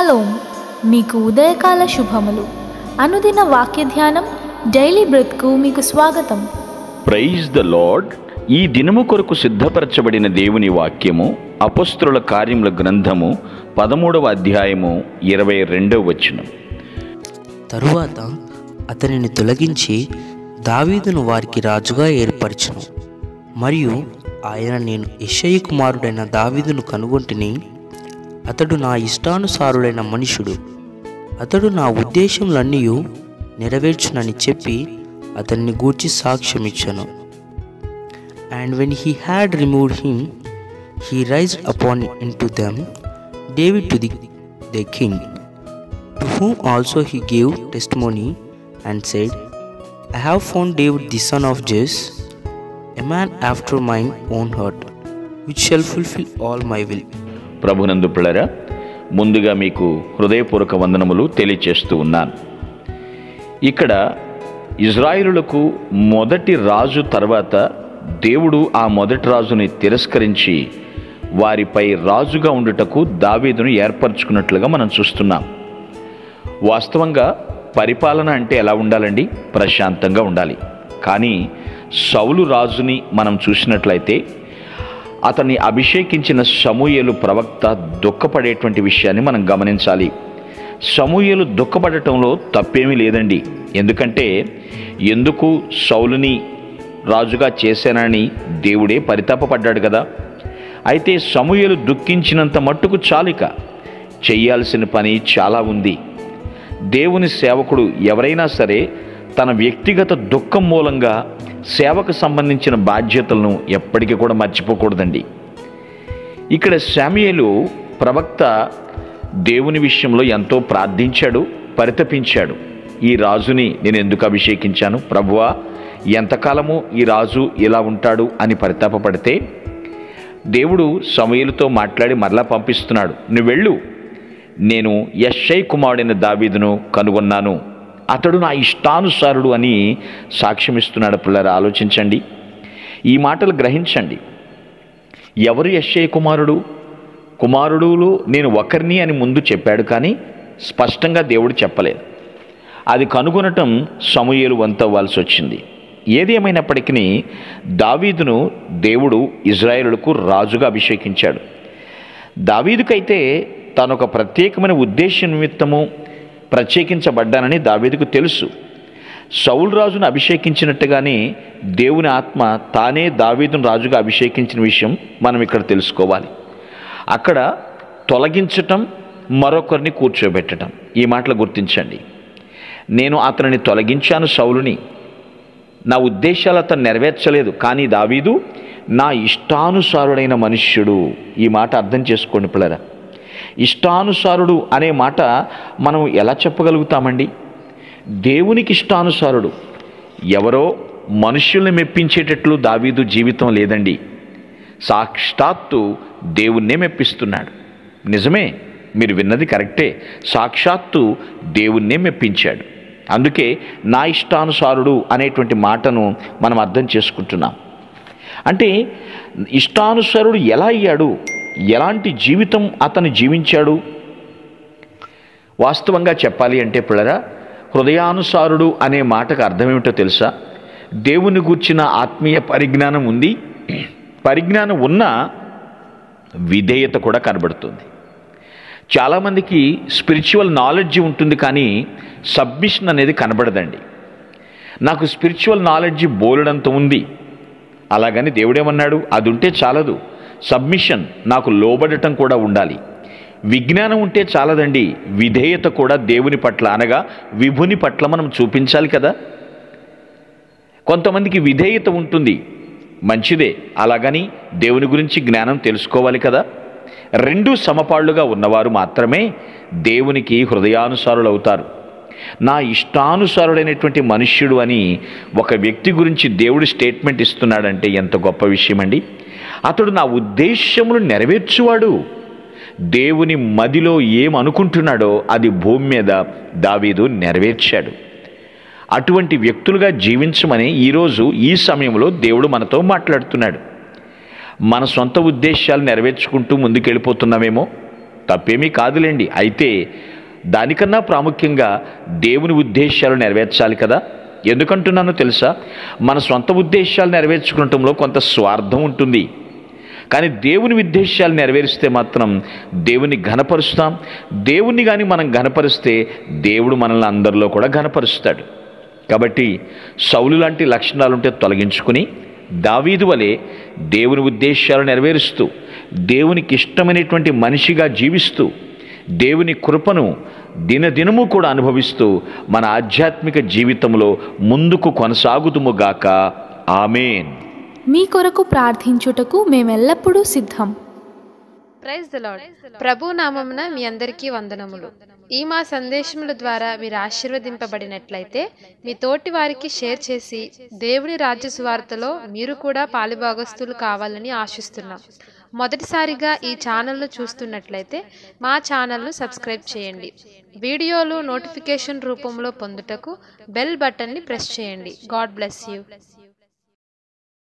Shalom, మీకు ఉదయకాల శుభములు. అనుదిన వాక్య ధ్యానం డైలీ బ్రెత్కు మీకు స్వాగతం. Praise the lord. ఈ దినము కొరకు సిద్ధపరచబడిన దేవుని వాక్యము అపొస్తలుల కార్యముల గ్రంథము 13వ అధ్యాయము 22వ వచనం. తరువాత అతనిని తొలగించి దావీదును వారికి రాజుగా ఏర్పరచును. మరియు ఆయన, నేను యెషయి కుమారుడైన దావీదును కనుగొంటిని, అతడు నా ఇష్టానుసారుడైన మనుషుడు, అతడు నా ఉద్దేశములన్నీ నెరవేర్చునని చెప్పి అతన్ని గూర్చి సాక్ష్యమిచ్చెను. And when he had removed him, he raised upon into them David to the king, to whom also he gave testimony and said, I have found David the son of Jesse, a man after mine own heart, which shall fulfill all my will. ప్రభునందు పిల్లరా, ముందుగా మీకు హృదయపూర్వక వందనములు తెలియచేస్తూ ఉన్నాను. ఇక్కడ ఇజ్రాయేలులకు మొదటి రాజు తర్వాత దేవుడు ఆ మొదటి రాజుని తిరస్కరించి వారిపై రాజుగా ఉండుటకు దావీదును ఏర్పరచుకున్నట్లుగా మనం చూస్తున్నాం. వాస్తవంగా పరిపాలన అంటే ఎలా ఉండాలండి? ప్రశాంతంగా ఉండాలి. కానీ సౌలు రాజుని మనం చూసినట్లయితే అతన్ని అభిషేకించిన సమూయేలు ప్రవక్త దుఃఖపడేటువంటి విషయాన్ని మనం గమనించాలి. సమూయేలు దుఃఖపడటంలో తప్పేమీ లేదండి. ఎందుకంటే ఎందుకు సౌలుని రాజుగా చేశానని దేవుడే పరితాపపడ్డాడు కదా. అయితే సమూయేలు దుఃఖించినంత మట్టుకు చాలిక, చెయ్యాల్సిన పని చాలా ఉంది. దేవుని సేవకుడు ఎవరైనా సరే తన వ్యక్తిగత దుఃఖం మూలంగా సేవకు సంబంధించిన బాధ్యతలను ఎప్పటికీ కూడా మర్చిపోకూడదండి. ఇక్కడ సమూయేలు ప్రవక్త దేవుని విషయంలో ఎంతో ప్రార్థించాడు, పరితపించాడు. ఈ రాజుని నేను ఎందుకు అభిషేకించాను ప్రభువా, ఎంతకాలము ఈ రాజు ఇలా ఉంటాడు అని పరితాపపడితే దేవుడు సమూయేలుతో మాట్లాడి మరలా పంపిస్తున్నాడు. నువ్వు వెళ్ళు, నేను యెషయి కుమారుడైన దావీదును కనుగొన్నాను, అతడు నా ఇష్టానుసారుడు అని సాక్ష్యమిస్తున్నాడు. పిల్లలు ఆలోచించండి, ఈ మాటలు గ్రహించండి. ఎవరు యెషయి కుమారుడు? కుమారుడులో నేను ఒకరిని అని ముందు చెప్పాడు, కానీ స్పష్టంగా దేవుడు చెప్పలేదు. అది కనుగొనటం సమూయేలు వంతవ్వాల్సి వచ్చింది. ఏది ఏమైనప్పటికీ దావీదును దేవుడు ఇజ్రాయేలులకు రాజుగా అభిషేకించాడు. దావీదుకైతే తాను ఒక ప్రత్యేకమైన ఉద్దేశ నిమిత్తము ప్రత్యేకించబడ్డానని దావీదుకు తెలుసు. సౌలు రాజును అభిషేకించినట్టుగానే దేవుని ఆత్మ తానే దావీదును రాజుగా అభిషేకించిన విషయం మనం ఇక్కడ తెలుసుకోవాలి. అక్కడ తొలగించటం, మరొకరిని కూర్చోబెట్టడం, ఈ మాటలు గుర్తించండి. నేను అతనిని తొలగించాను, సౌలుని, నా ఉద్దేశాలు అతను నెరవేర్చలేదు, కానీ దావీదు నా ఇష్టానుసారుడైన మనుష్యుడు. ఈ మాట అర్థం చేసుకోండి పిల్లరా. ఇష్టానుసారుడు అనే మాట మనం ఎలా చెప్పగలుగుతామండి? దేవునికి ఇష్టానుసారుడు. ఎవరో మనుష్యుల్ని మెప్పించేటట్లు దావీదు జీవితం లేదండి. సాక్షాత్తు దేవుణ్ణే మెప్పిస్తున్నాడు. నిజమే, మీరు విన్నది కరెక్టే. సాక్షాత్తు దేవుణ్ణే మెప్పించాడు. అందుకే నా ఇష్టానుసారుడు అనేటువంటి మాటను మనం అర్థం చేసుకుంటున్నాం. అంటే ఇష్టానుసారుడు ఎలా అయ్యాడు? ఎలాంటి జీవితం అతను జీవించాడు? వాస్తవంగా చెప్పాలి అంటే పిల్లరా, హృదయానుసారుడు అనే మాటకు అర్థం ఏమిటో తెలుసా? దేవుని గూర్చిన ఆత్మీయ పరిజ్ఞానం ఉంది, పరిజ్ఞానం ఉన్నా విధేయత కూడా కనబడుతుంది. చాలామందికి స్పిరిచువల్ నాలెడ్జ్ ఉంటుంది, కానీ సబ్మిషన్ అనేది కనబడదండి. నాకు స్పిరిచువల్ నాలెడ్జ్ బోలెడంత ఉంది, అలాగని దేవుడేమన్నాడు? అది ఉంటే చాలదు, సబ్మిషన్, నాకు లోబడటం కూడా ఉండాలి. విజ్ఞానం ఉంటే చాలదండి, విధేయత కూడా దేవుని పట్ల, అనగా విభుని పట్ల మనం చూపించాలి కదా. కొంతమందికి విధేయత ఉంటుంది, మంచిదే, అలాగని దేవుని గురించి జ్ఞానం తెలుసుకోవాలి కదా. రెండు సమపాళ్లుగా ఉన్నవారు మాత్రమే దేవునికి హృదయానుసారులు అవుతారు. నా ఇష్టానుసారుడైనటువంటి మనుష్యుడు అని ఒక వ్యక్తి గురించి దేవుడు స్టేట్మెంట్ ఇస్తున్నాడంటే ఎంత గొప్ప విషయం అండి. అతడు నా ఉద్దేశ్యములు నెరవేర్చువాడు. దేవుని మదిలో ఏమనుకుంటున్నాడో అది భూమి మీద దావీదు నెరవేర్చాడు. అటువంటి వ్యక్తులుగా జీవించమని ఈరోజు ఈ సమయంలో దేవుడు మనతో మాట్లాడుతున్నాడు. మన సొంత ఉద్దేశాలు నెరవేర్చుకుంటూ ముందుకెళ్ళిపోతున్నామేమో, తప్పేమీ కాదులేండి. అయితే దానికన్నా ప్రాముఖ్యంగా దేవుని ఉద్దేశాలు నెరవేర్చాలి కదా. ఎందుకంటున్నానో తెలుసా? మన సొంత ఉద్దేశాలు నెరవేర్చుకోవటంలో కొంత స్వార్థం ఉంటుంది. కానీ దేవుని ఉద్దేశాలు నెరవేరిస్తే మాత్రం దేవుని ఘనపరుస్తాం. దేవుణ్ణి కానీ మనం ఘనపరిస్తే దేవుడు మనల్ని అందరిలో కూడా ఘనపరుస్తాడు. కాబట్టి సౌలు లాంటి లక్షణాలుంటే తొలగించుకుని దావీదు వలె దేవుని ఉద్దేశాలు నెరవేరుస్తూ దేవునికి ఇష్టమైనటువంటి మనిషిగా జీవిస్తూ దేవుని కృపను దినదినము కూడా అనుభవిస్తూ మన ఆధ్యాత్మిక జీవితంలో ముందుకు కొనసాగుదుముగాక. ఆమేన్. మీ కొరకు ప్రార్థించుటకు మేమెల్లప్పుడూ సిద్ధం. Praise the lord. ప్రభు నామమున మీ అందరికీ వందనములు. ఈ మా సందేశముల ద్వారా మీరు ఆశీర్వదింపబడినట్లయితే మీ తోటి వారికి షేర్ చేసి దేవుని రాజ్య సువార్తలో మీరు కూడా పాలుభాగస్తులు కావాలని ఆశిస్తున్నాం. మొదటిసారిగా ఈ ఛానల్ను చూస్తున్నట్లయితే మా ఛానల్ను సబ్స్క్రైబ్ చేయండి. వీడియోలు నోటిఫికేషన్ రూపంలో పొందుటకు బెల్ బటన్ని ప్రెస్ చేయండి. God bless you.